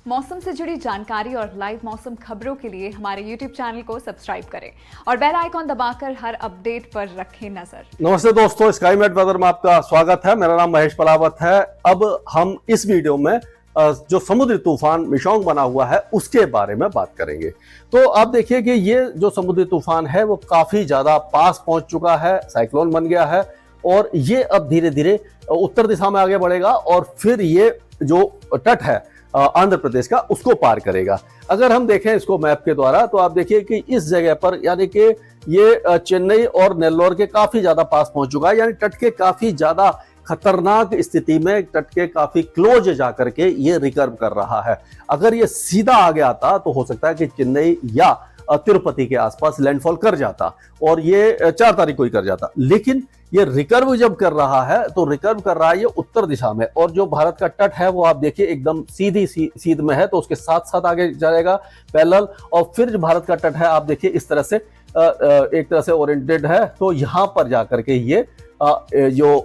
मौसम से जुड़ी जानकारी और लाइव मौसम खबरों के लिए हमारे YouTube चैनल को सब्सक्राइब करें और बेल आइकॉन दबाकर हर अपडेट पर रखें नजर। नमस्ते दोस्तों, स्काईमेट वेदर में आपका स्वागत है। मेरा नाम महेश पलावत है। अब हम इस वीडियो में जो समुद्री तूफान मिशोंग बना हुआ है उसके बारे में बात करेंगे। तो आप देखिए कि ये जो समुद्री तूफान है वो काफी ज्यादा पास पहुंच चुका है, साइक्लोन बन गया है और ये अब धीरे धीरे उत्तर दिशा में आगे बढ़ेगा और फिर ये जो तट है आंध्र प्रदेश का उसको पार करेगा। अगर हम देखें इसको मैप के द्वारा तो आप देखिए कि इस जगह पर यानी कि ये चेन्नई और नेल्लोर के काफी ज्यादा पास पहुंच चुका है, यानी तट के काफी ज्यादा खतरनाक स्थिति में, तट के काफी क्लोज जाकर के ये रिकर्व कर रहा है। अगर ये सीधा आगे आता तो हो सकता है कि चेन्नई या तिरुपति के आसपास लैंडफॉल कर जाता और ये 4 तारीख को ही कर जाता, लेकिन ये रिकर्व जब कर रहा है तो रिकर्व कर रहा है ये उत्तर दिशा में और जो भारत का तट है वो आप देखिए एकदम सीध में है, तो उसके साथ साथ आगे जाएगा पैरेलल। और फिर जो भारत का तट है आप देखिए इस तरह से एक तरह से ओरिएंटेड है, तो यहां पर जाकर के ये जो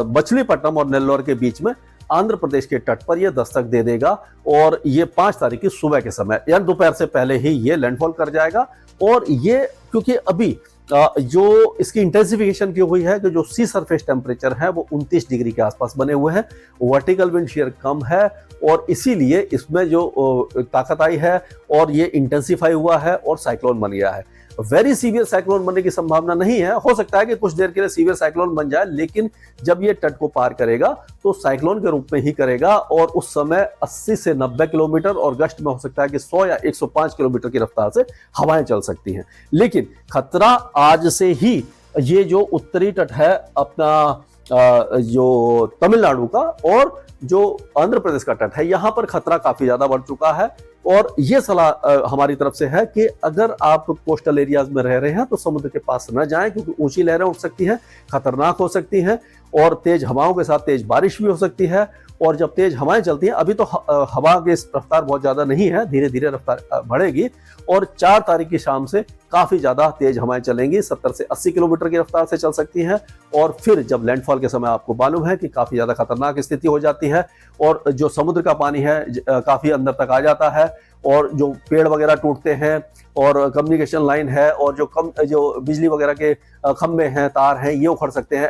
मछलीपट्टनम और नेल्लोर के बीच में आंध्र प्रदेश के तट पर यह दस्तक दे देगा और ये 5 तारीख की सुबह के समय यानी दोपहर से पहले ही ये लैंडफॉल कर जाएगा। और ये क्योंकि अभी जो इसकी इंटेंसिफिकेशन की हुई है कि जो सी सरफेस टेम्परेचर है वो 29 डिग्री के आसपास बने हुए हैं, वर्टिकल विंड शेयर कम है और इसीलिए इसमें जो ताकत आई है और ये इंटेंसिफाई हुआ है और साइक्लोन बन गया है। वेरी सीवियर साइक्लोन बनने की संभावना नहीं है, हो सकता है कि कुछ देर के लिए सीवियर साइक्लोन बन जाए, लेकिन जब ये तट को पार करेगा तो साइक्लोन के रूप में ही करेगा और उस समय 80 से 90 किलोमीटर और गश्त में हो सकता है कि 100 या 105 किलोमीटर की रफ्तार से हवाएं चल सकती हैं। लेकिन खतरा आज से ही ये जो उत्तरी तट है अपना जो तमिलनाडु का और जो आंध्र प्रदेश का तट है, यहां पर खतरा काफी ज्यादा बढ़ चुका है। और ये सलाह हमारी तरफ से है कि अगर आप कोस्टल एरियाज में रह रहे हैं तो समुद्र के पास न जाएं, क्योंकि ऊंची लहरें उठ सकती हैं, खतरनाक हो सकती हैं और तेज हवाओं के साथ तेज बारिश भी हो सकती है। और जब तेज हवाएं चलती हैं, अभी तो हवा की रफ्तार बहुत ज्यादा नहीं है, धीरे धीरे रफ्तार बढ़ेगी और 4 तारीख की शाम से काफी ज्यादा तेज हवाएं चलेंगी, 70 से 80 किलोमीटर की रफ्तार से चल सकती हैं। और फिर जब लैंडफॉल के समय आपको मालूम है कि काफी ज्यादा खतरनाक स्थिति हो जाती है और जो समुद्र का पानी है काफी अंदर तक आ जाता है और जो पेड़ वगैरह टूटते हैं और कम्युनिकेशन लाइन है और जो बिजली वगैरह के खंभे हैं, तार हैं, ये उखड़ सकते हैं।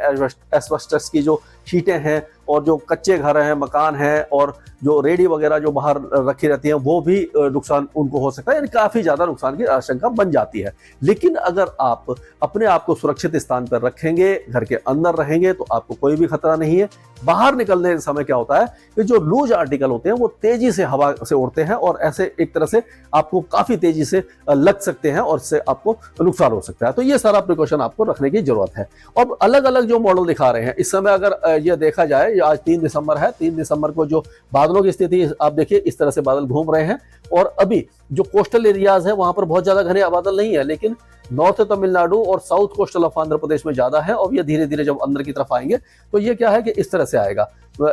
एस्बेस्टस की जो शीटें हैं और जो कच्चे घर हैं, मकान हैं और जो रेडी वगैरह जो बाहर रखी रहती हैं वो भी नुकसान उनको हो सकता है, यानी काफी ज्यादा नुकसान की आशंका बन जाती है। लेकिन अगर आप अपने आप को सुरक्षित स्थान पर रखेंगे, घर के अंदर रहेंगे, तो आपको कोई भी खतरा नहीं है। बाहर निकलने के समय क्या होता है कि जो लूज आर्टिकल होते हैं वो तेजी से हवा से उड़ते हैं और ऐसे एक तरह से आपको काफी तेजी से लग सकते हैं और इससे आपको नुकसान हो सकता है। तो ये सारा प्रिकॉशन आपको रखने की जरूरत है। और अलग अलग जो मॉडल दिखा रहे हैं इस समय, अगर ये देखा जाए, आज 3 दिसंबर है, 3 दिसंबर को जो बादलों की स्थिति आप देखिए इस तरह से बादल घूम रहे हैं और अभी जो कोस्टल एरियाज है वहां पर बहुत ज्यादा घने बादल नहीं है, लेकिन नॉर्थ तमिलनाडु और south coastal of Andhra Pradesh में ज्यादा है। और ये धीरे धीरे जब अंदर की तरफ आएंगे तो ये क्या है कि इस तरह से आएगा,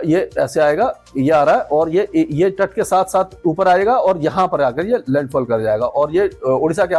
ये ऐसे आएगा, ये आ रहा है और ये तट के साथ साथ ऊपर आएगा और यहाँ पर आकर ये लैंडफॉल कर जाएगा और ये उड़ीसा के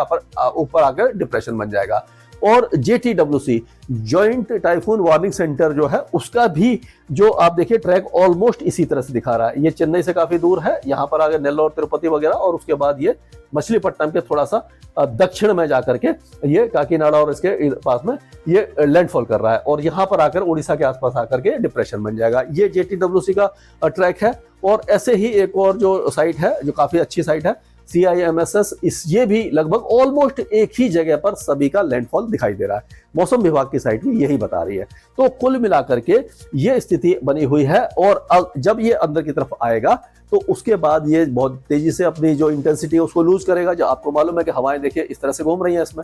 ऊपर आकर डिप्रेशन बन जाएगा। और JTWC joint typhoon warning centre जो है उसका भी जो आप देखिए ट्रैक ऑलमोस्ट इसी तरह से दिखा रहा है। ये चेन्नई से काफी दूर है, यहाँ पर आगे नेल्लोर, तिरुपति वगैरह और उसके बाद ये मछलीपट्टनम के थोड़ा सा दक्षिण में जाकर के ये काकीनाडा और इसके पास में ये लैंडफॉल कर रहा है और यहाँ पर आकर उड़ीसा के आसपास आकर के डिप्रेशन बन जाएगा। ये JTWC का ट्रैक है। और ऐसे ही एक और जो साइट है जो काफी अच्छी साइट है CIMSS, ये भी लगभग ऑलमोस्ट एक ही जगह पर सभी का लैंडफॉल दिखाई दे रहा है। मौसम विभाग की साइट भी यही बता रही है। तो कुल मिलाकर के ये स्थिति बनी हुई है और जब ये अंदर की तरफ आएगा तो उसके बाद ये बहुत तेजी से अपनी जो इंटेंसिटी है उसको लूज करेगा। जो आपको मालूम है कि हवाएं देखिए इस तरह से घूम रही हैं, इसमें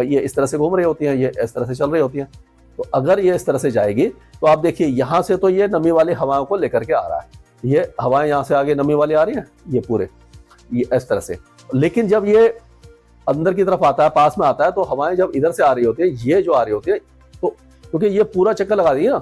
ये इस तरह से घूम रही होती हैं, ये इस तरह से चल रही होती हैं। तो अगर ये इस तरह से जाएगी तो आप देखिए यहाँ से तो ये नमी वाली हवाओं को लेकर के आ रहा है, ये हवाएं यहाँ से आगे नमी वाली आ रही हैं, ये पूरे ये इस तरह से। लेकिन जब ये अंदर की तरफ आता है, पास में आता है, तो हवाएं जब इधर से आ रही होती है, ये जो आ रही होती है, तो क्योंकि ये पूरा चक्कर लगा दी है ना,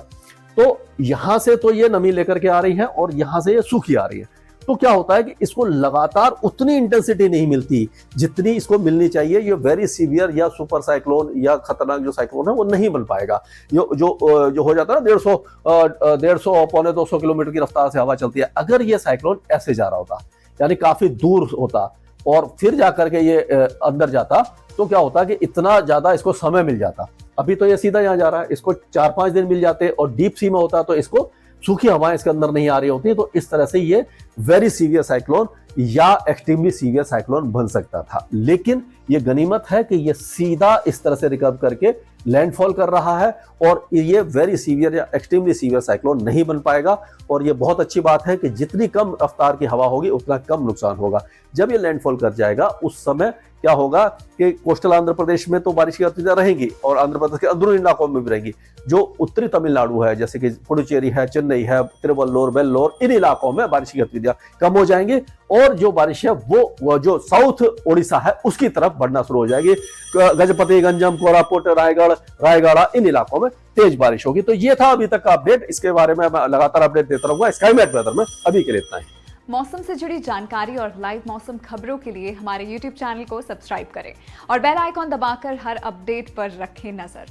तो यहां से तो ये नमी लेकर के आ रही है और यहां से ये सूखी आ रही है। तो क्या होता है कि इसको लगातार उतनी इंटेंसिटी नहीं मिलती जितनी इसको मिलनी चाहिए। ये वेरी सीवियर या सुपर साइक्लोन या खतरनाक जो साइक्लोन है वो नहीं बन पाएगा। जो हो जाता है ना 150 पौने 200 किलोमीटर की रफ्तार से हवा चलती है। अगर ये साइक्लोन ऐसे जा रहा होता, यानी काफी दूर होता और फिर जाकर के ये अंदर जाता, तो क्या होता कि इतना ज्यादा इसको समय मिल जाता। अभी तो ये सीधा यहाँ जा रहा है, इसको 4-5 दिन मिल जाते, और डीप सी में होता तो इसको सूखी हवाएं इसके अंदर नहीं आ रही होती, तो इस तरह से ये वेरी सीवियर साइक्लोन या एक्सट्रीमली सीवियर साइक्लोन बन सकता था। लेकिन ये गनीमत है कि ये सीधा इस तरह से रिकवर करके लैंडफॉल कर रहा है और ये वेरी सीवियर या एक्सट्रीमली सीवियर साइक्लोन नहीं बन पाएगा। और ये बहुत अच्छी बात है कि जितनी कम रफ्तार की हवा होगी उतना कम नुकसान होगा। जब ये लैंडफॉल कर जाएगा उस समय क्या होगा कि कोस्टल आंध्र प्रदेश में तो बारिश की गतिविधियां रहेंगी और आंध्र प्रदेश के अंदरूनी इलाकों में भी रहेंगी। जो उत्तरी तमिलनाडु है, जैसे कि पुडुचेरी है, चेन्नई है, तिरुवल्लोर, वेल्लोर, इन इलाकों में बारिश की गतिविधियां कम हो जाएंगी और जो बारिश है वो जो साउथ ओडिशा है उसकी तरफ बढ़ना शुरू हो जाएगी। गजपति, गंजम, कोरापुट, रायगढ़ इन इलाकों में तेज बारिश होगी। तो ये था अभी तक का अपडेट। इसके बारे में मैं लगातार अपडेट देता रहूंगा स्काईमेट वेदर में। अभी के लिए इतना ही। मौसम से जुड़ी जानकारी और लाइव मौसम खबरों के लिए हमारे YouTube चैनल को सब्सक्राइब करें और बेल आइकॉन दबाकर हर अपडेट पर रखें नजर।